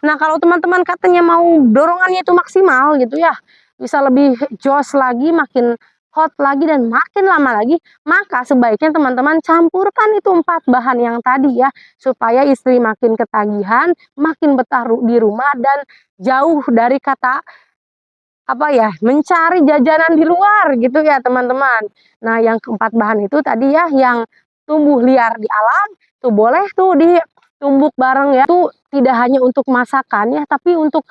Nah, kalau teman-teman katanya mau dorongannya itu maksimal gitu ya, bisa lebih jos lagi, makin hot lagi dan makin lama lagi, maka sebaiknya teman-teman campurkan itu 4 bahan yang tadi ya, supaya istri makin ketagihan, makin betah di rumah dan jauh dari kata apa ya, mencari jajanan di luar gitu ya teman-teman. Nah, yang keempat bahan itu tadi ya, yang tumbuh liar di alam, tuh boleh tuh ditumbuk bareng ya. Itu tidak hanya untuk masakan ya, tapi untuk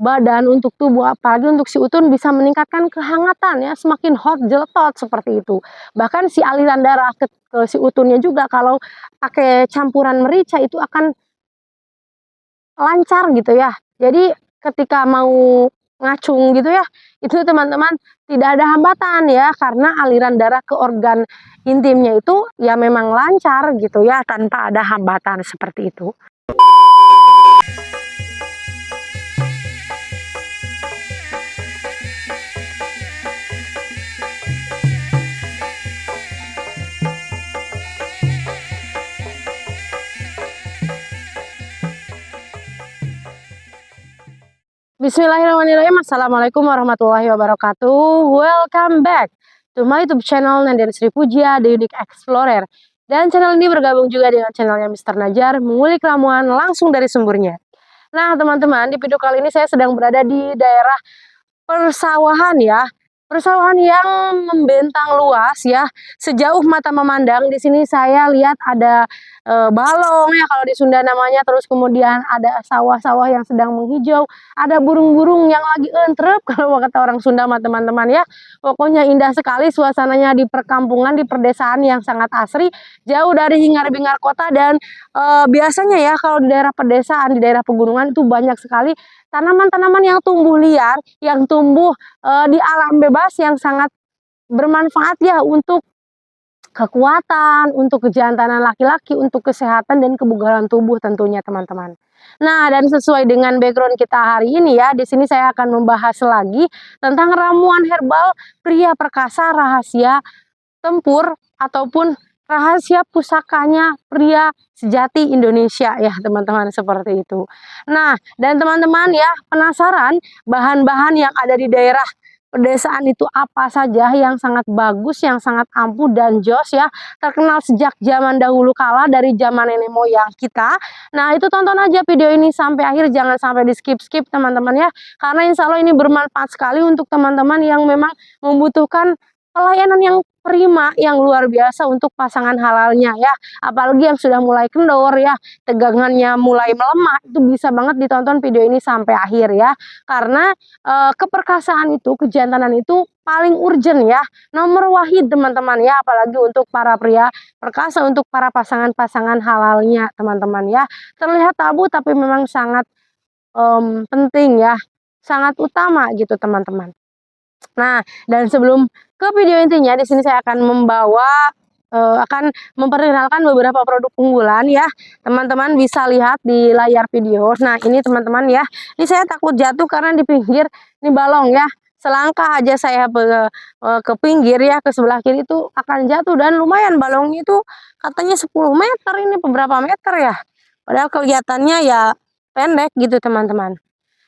badan, untuk tubuh, apalagi untuk si utun bisa meningkatkan kehangatan ya, semakin hot jeletot seperti itu. Bahkan si aliran darah ke si utunnya juga kalau pakai campuran merica itu akan lancar gitu ya. Jadi ketika mau ngacung gitu ya, itu teman-teman tidak ada hambatan ya, karena aliran darah ke organ intimnya itu ya memang lancar gitu ya, tanpa ada hambatan seperti itu. Bismillahirrahmanirrahim. Assalamualaikum warahmatullahi wabarakatuh. Welcome back to my YouTube channel Nandian Sri Pujia, The Unique Explorer. Dan channel ini bergabung juga dengan channelnya Mr. Najar, mengulik ramuan langsung dari sumbernya. Nah teman-teman, di video kali ini saya sedang berada di daerah persawahan ya. Persawahan yang membentang luas ya, sejauh mata memandang. Di sini saya lihat ada balong ya kalau di Sunda namanya, terus kemudian ada sawah-sawah yang sedang menghijau, ada burung-burung yang lagi entrep kalau kata orang Sunda mah teman-teman ya. Pokoknya indah sekali suasananya di perkampungan, di perdesaan yang sangat asri, jauh dari hingar-bingar kota. Dan biasanya ya kalau di daerah pedesaan, di daerah pegunungan itu banyak sekali tanaman-tanaman yang tumbuh liar, yang tumbuh di alam bebas, yang sangat bermanfaat ya untuk kekuatan, untuk kejantanan laki-laki, untuk kesehatan dan kebugaran tubuh tentunya teman-teman. Nah, dan sesuai dengan background kita hari ini ya, di sini saya akan membahas lagi tentang ramuan herbal pria perkasa rahasia tempur ataupun rahasia pusakanya pria sejati Indonesia ya teman-teman, seperti itu. Nah, dan teman-teman ya penasaran bahan-bahan yang ada di daerah pedesaan itu apa saja yang sangat bagus, yang sangat ampuh dan jos ya, terkenal sejak zaman dahulu kala dari zaman nenek moyang kita. Nah, itu tonton aja video ini sampai akhir, jangan sampai di skip-skip teman-teman ya, karena insya Allah ini bermanfaat sekali untuk teman-teman yang memang membutuhkan pelayanan yang prima, yang luar biasa untuk pasangan halalnya ya. Apalagi yang sudah mulai kendor ya, tegangannya mulai melemah, itu bisa banget ditonton video ini sampai akhir ya. Karena keperkasaan itu, kejantanan itu paling urgent ya, nomor wahid teman-teman ya, apalagi untuk para pria perkasa, untuk para pasangan-pasangan halalnya teman-teman ya. Terlihat tabu tapi memang sangat penting ya, sangat utama gitu teman-teman. Nah, dan sebelum ke video intinya, di sini saya akan akan memperkenalkan beberapa produk unggulan ya. Teman-teman bisa lihat di layar video. Nah, ini teman-teman ya. Ini saya takut jatuh karena di pinggir ini balong ya. Selangkah aja saya ke pinggir ya, ke sebelah kiri itu akan jatuh, dan lumayan balongnya itu katanya 10 meter, ini beberapa meter ya. Padahal kelihatannya ya pendek gitu teman-teman.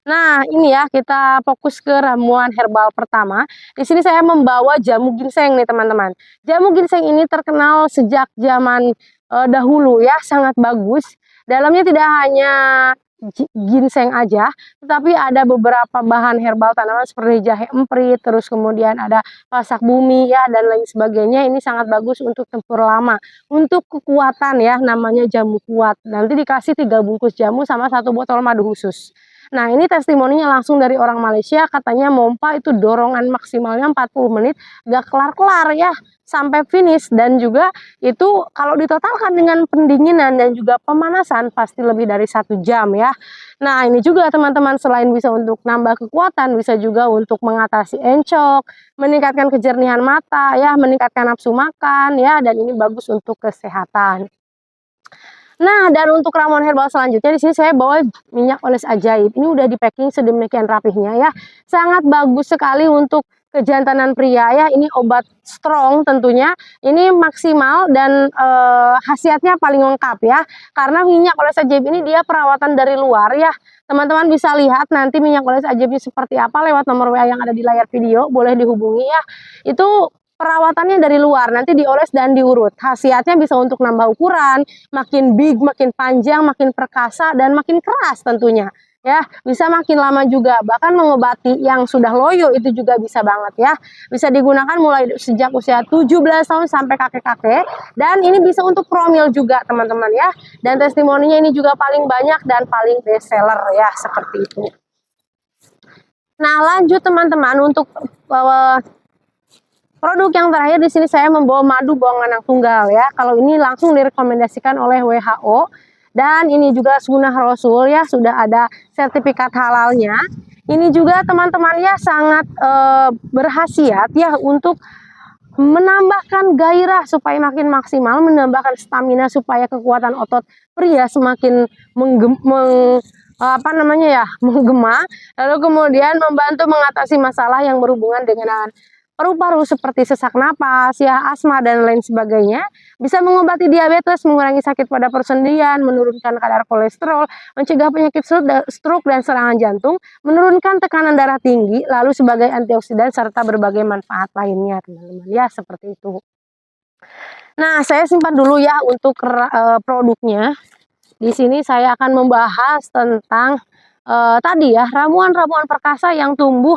Nah, ini ya kita fokus ke ramuan herbal pertama. Di sini saya membawa jamu ginseng nih teman-teman. Jamu ginseng ini terkenal sejak zaman dahulu ya, sangat bagus. Dalamnya tidak hanya ginseng aja, tetapi ada beberapa bahan herbal tanaman seperti jahe emprit, terus kemudian ada pasak bumi ya, dan lain sebagainya. Ini sangat bagus untuk tempur lama, untuk kekuatan ya, namanya jamu kuat. Nanti dikasih 3 bungkus jamu sama 1 botol madu khusus. Nah, ini testimoninya langsung dari orang Malaysia, katanya mompa itu dorongan maksimalnya 40 menit, gak kelar-kelar ya, sampai finish. Dan juga itu kalau ditotalkan dengan pendinginan dan juga pemanasan pasti lebih dari 1 jam ya. Nah, ini juga teman-teman, selain bisa untuk nambah kekuatan, bisa juga untuk mengatasi encok, meningkatkan kejernihan mata ya, meningkatkan nafsu makan ya, dan ini bagus untuk kesehatan. Nah, dan untuk ramuan herbal selanjutnya, di sini saya bawa minyak oles ajaib. Ini udah di packing sedemikian rapihnya ya. Sangat bagus sekali untuk kejantanan pria ya, ini obat strong tentunya, ini maksimal dan khasiatnya paling lengkap ya, karena minyak oles ajaib ini dia perawatan dari luar ya. Teman-teman bisa lihat nanti minyak oles ajaibnya seperti apa lewat nomor WA yang ada di layar video, boleh dihubungi ya. Itu perawatannya dari luar, nanti dioles dan diurut. Khasiatnya bisa untuk nambah ukuran, makin big, makin panjang, makin perkasa, dan makin keras tentunya. Ya, bisa makin lama juga, bahkan mengobati yang sudah loyo itu juga bisa banget ya. Bisa digunakan mulai sejak usia 17 tahun sampai kakek-kakek, dan ini bisa untuk promil juga teman-teman ya. Dan testimoninya ini juga paling banyak dan paling best seller ya, seperti itu. Nah, lanjut teman-teman, untuk produk yang terakhir di sini saya membawa madu buang anak tunggal ya. Kalau ini langsung direkomendasikan oleh WHO. Dan ini juga sunnah Rasul ya, sudah ada sertifikat halalnya. Ini juga teman-teman ya sangat berkhasiat ya untuk menambahkan gairah supaya makin maksimal, menambahkan stamina supaya kekuatan otot pria semakin menggema, lalu kemudian membantu mengatasi masalah yang berhubungan dengan paru-paru seperti sesak napas, ya, asma dan lain sebagainya. Bisa mengobati diabetes, mengurangi sakit pada persendian, menurunkan kadar kolesterol, mencegah penyakit stroke dan serangan jantung, menurunkan tekanan darah tinggi, lalu sebagai antioksidan serta berbagai manfaat lainnya, teman-teman. Ya, seperti itu. Nah, saya simpan dulu ya untuk produknya. Di sini saya akan membahas tentang tadi ya, ramuan-ramuan perkasa yang tumbuh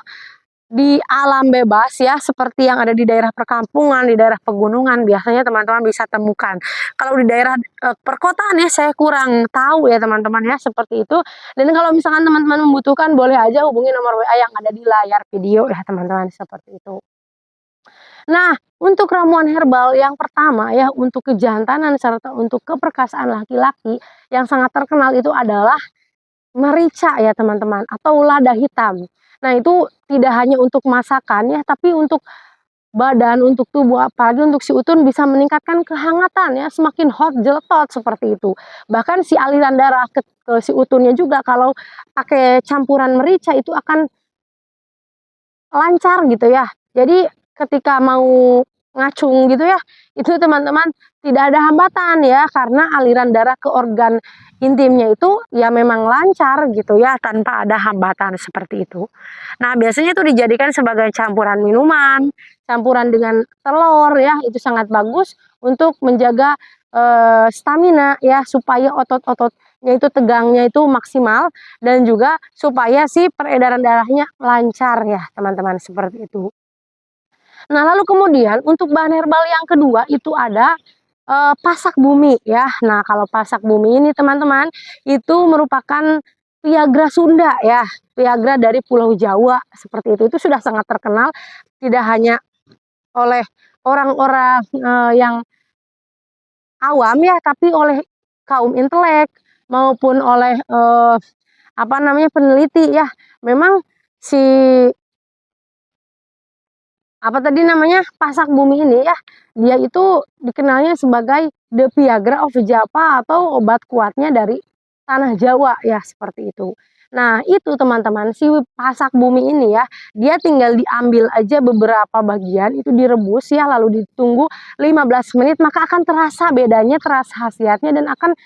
di alam bebas ya, seperti yang ada di daerah perkampungan, di daerah pegunungan biasanya teman-teman bisa temukan. Kalau di daerah perkotaan ya saya kurang tahu ya teman-teman ya, seperti itu. Dan kalau misalkan teman-teman membutuhkan, boleh aja hubungi nomor WA yang ada di layar video ya teman-teman, seperti itu. Nah, untuk ramuan herbal yang pertama ya, untuk kejantanan serta untuk keperkasaan laki-laki yang sangat terkenal itu adalah merica ya teman-teman, atau lada hitam. Nah, itu tidak hanya untuk masakan ya, tapi untuk badan, untuk tubuh, apalagi untuk si utun bisa meningkatkan kehangatan ya, semakin hot jeletot seperti itu. Bahkan si aliran darah ke si utunnya juga kalau pakai campuran merica itu akan lancar gitu ya. Jadi ketika mau ngacung gitu ya, itu teman-teman tidak ada hambatan ya, karena aliran darah ke organ intimnya itu ya memang lancar gitu ya, tanpa ada hambatan seperti itu. Nah, biasanya itu dijadikan sebagai campuran minuman, campuran dengan telur ya, itu sangat bagus untuk menjaga stamina ya, supaya otot-ototnya itu tegangnya itu maksimal, dan juga supaya si peredaran darahnya lancar ya teman-teman, seperti itu. Nah, lalu kemudian untuk bahan herbal yang kedua itu ada pasak bumi ya. Nah, kalau pasak bumi ini teman-teman itu merupakan Viagra Sunda ya, Viagra dari Pulau Jawa seperti itu. Itu sudah sangat terkenal tidak hanya oleh orang-orang yang awam ya, tapi oleh kaum intelek maupun oleh peneliti ya. Memang si pasak bumi ini ya, dia itu dikenalnya sebagai The Viagra of Java, atau obat kuatnya dari tanah Jawa ya, seperti itu. Nah, itu teman-teman, si pasak bumi ini ya, dia tinggal diambil aja beberapa bagian, itu direbus ya, lalu ditunggu 15 menit, maka akan terasa bedanya, terasa khasiatnya, dan akan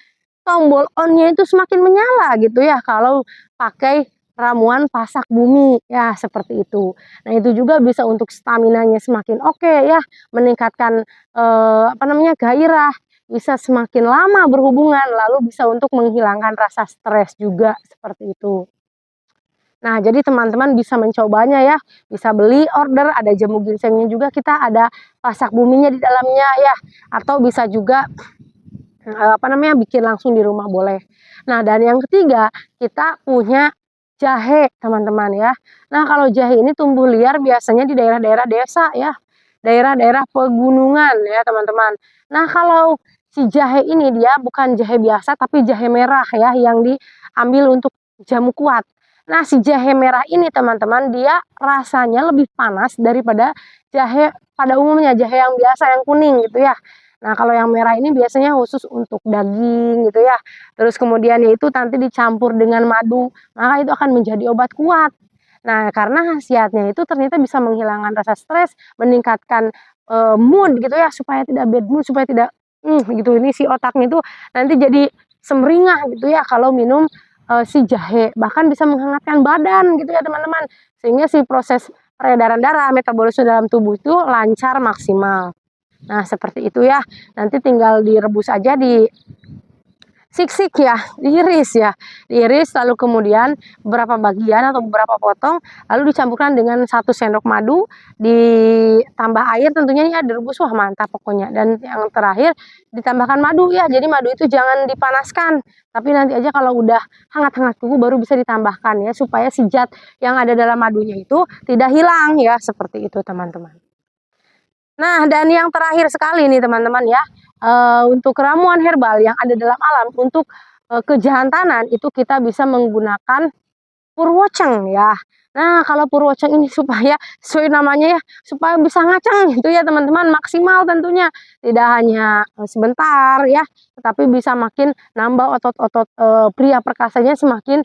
tombol on-nya itu semakin menyala gitu ya kalau pakai ramuan pasak bumi ya, seperti itu. Nah, itu juga bisa untuk staminanya semakin oke ya, meningkatkan gairah, bisa semakin lama berhubungan, lalu bisa untuk menghilangkan rasa stres juga, seperti itu. Nah, jadi teman-teman bisa mencobanya ya, bisa beli order, ada jamu ginsengnya juga, kita ada pasak buminya di dalamnya ya, atau bisa juga bikin langsung di rumah boleh. Nah, dan yang ketiga kita punya jahe teman-teman ya. Nah, kalau jahe ini tumbuh liar biasanya di daerah-daerah desa ya, daerah-daerah pegunungan ya teman-teman. Nah, kalau si jahe ini dia bukan jahe biasa tapi jahe merah ya, yang diambil untuk jamu kuat. Nah, si jahe merah ini teman-teman dia rasanya lebih panas daripada jahe pada umumnya, jahe yang biasa yang kuning gitu ya. Nah, kalau yang merah ini biasanya khusus untuk daging gitu ya. Terus kemudian itu nanti dicampur dengan madu, maka itu akan menjadi obat kuat. Nah, karena khasiatnya itu ternyata bisa menghilangkan rasa stres, meningkatkan mood gitu ya, supaya tidak bad mood, supaya tidak gitu, ini si otaknya itu nanti jadi semeringah gitu ya kalau minum si jahe, bahkan bisa menghangatkan badan gitu ya teman-teman, sehingga si proses peredaran darah, metabolisme dalam tubuh itu lancar maksimal. Nah, seperti itu ya. Nanti tinggal direbus aja, di sik-sik ya, diiris ya, diiris lalu kemudian beberapa bagian atau beberapa potong, lalu dicampurkan dengan 1 sendok madu, ditambah air tentunya ya, direbus, wah mantap pokoknya. Dan yang terakhir ditambahkan madu ya, jadi madu itu jangan dipanaskan, tapi nanti aja kalau udah hangat-hangat tubuh baru bisa ditambahkan ya, supaya si zat yang ada dalam madunya itu tidak hilang ya, seperti itu teman-teman. Nah, dan yang terakhir sekali nih teman-teman ya, untuk ramuan herbal yang ada dalam alam untuk kejantanan itu kita bisa menggunakan purwoceng ya. Nah, kalau purwoceng ini supaya sesuai namanya ya, supaya bisa ngaceng gitu ya teman-teman, maksimal tentunya. Tidak hanya sebentar ya, tetapi bisa makin nambah otot-otot pria perkasanya semakin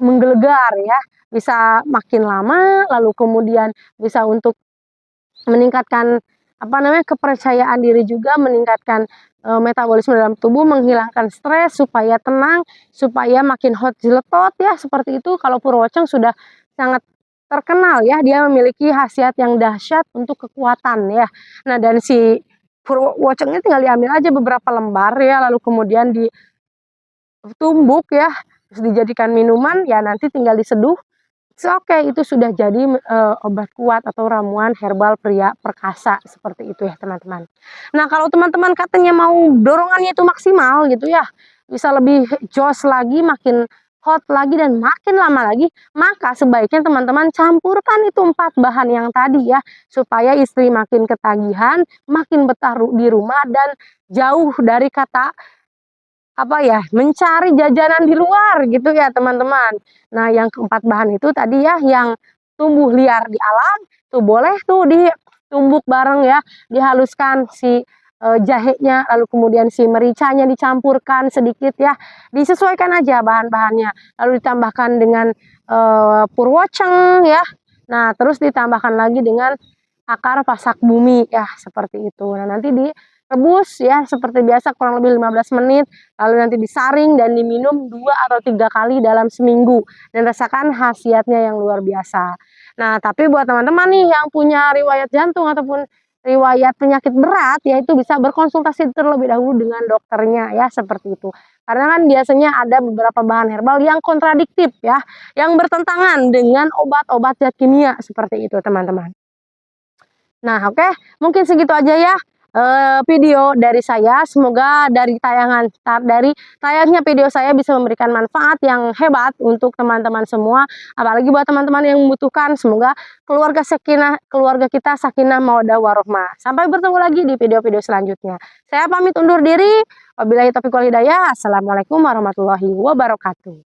menggelegar ya. Bisa makin lama, lalu kemudian bisa untuk meningkatkan apa namanya, kepercayaan diri juga, meningkatkan metabolisme dalam tubuh, menghilangkan stres supaya tenang, supaya makin hot jeletot ya, seperti itu. Kalau purwoceng sudah sangat terkenal ya, dia memiliki khasiat yang dahsyat untuk kekuatan ya. Nah, dan si purwocengnya tinggal diambil aja beberapa lembar ya, lalu kemudian ditumbuk ya, terus dijadikan minuman ya, nanti tinggal diseduh. Oke, itu sudah jadi obat kuat atau ramuan herbal pria perkasa, seperti itu ya teman-teman. Nah, kalau teman-teman katanya mau dorongannya itu maksimal gitu ya, bisa lebih jos lagi, makin hot lagi dan makin lama lagi, maka sebaiknya teman-teman campurkan itu 4 bahan yang tadi ya, supaya istri makin ketagihan, makin betah di rumah dan jauh dari kata apa ya, mencari jajanan di luar gitu ya teman-teman. Nah, yang keempat bahan itu tadi ya, yang tumbuh liar di alam, tuh boleh tuh ditumbuk bareng ya, dihaluskan si jahenya, lalu kemudian si mericanya dicampurkan sedikit ya, disesuaikan aja bahan-bahannya, lalu ditambahkan dengan purwoceng ya. Nah, terus ditambahkan lagi dengan akar pasak bumi ya, seperti itu. Nah, nanti direbus ya seperti biasa kurang lebih 15 menit, lalu nanti disaring dan diminum 2 atau 3 kali dalam seminggu, dan rasakan khasiatnya yang luar biasa. Nah, tapi buat teman-teman nih yang punya riwayat jantung ataupun riwayat penyakit berat, ya itu bisa berkonsultasi terlebih dahulu dengan dokternya ya, seperti itu. Karena kan biasanya ada beberapa bahan herbal yang kontradiktif ya, yang bertentangan dengan obat-obat zat kimia, seperti itu teman-teman. Nah, oke, mungkin segitu aja ya video dari saya. Semoga dari tayangnya video saya bisa memberikan manfaat yang hebat untuk teman-teman semua, apalagi buat teman-teman yang membutuhkan. Semoga keluarga kita sakinah mawaddah warohmah. Sampai bertemu lagi di video-video selanjutnya. Saya pamit undur diri. Wabillahi taufiq wal hidayah. Assalamualaikum warahmatullahi wabarakatuh.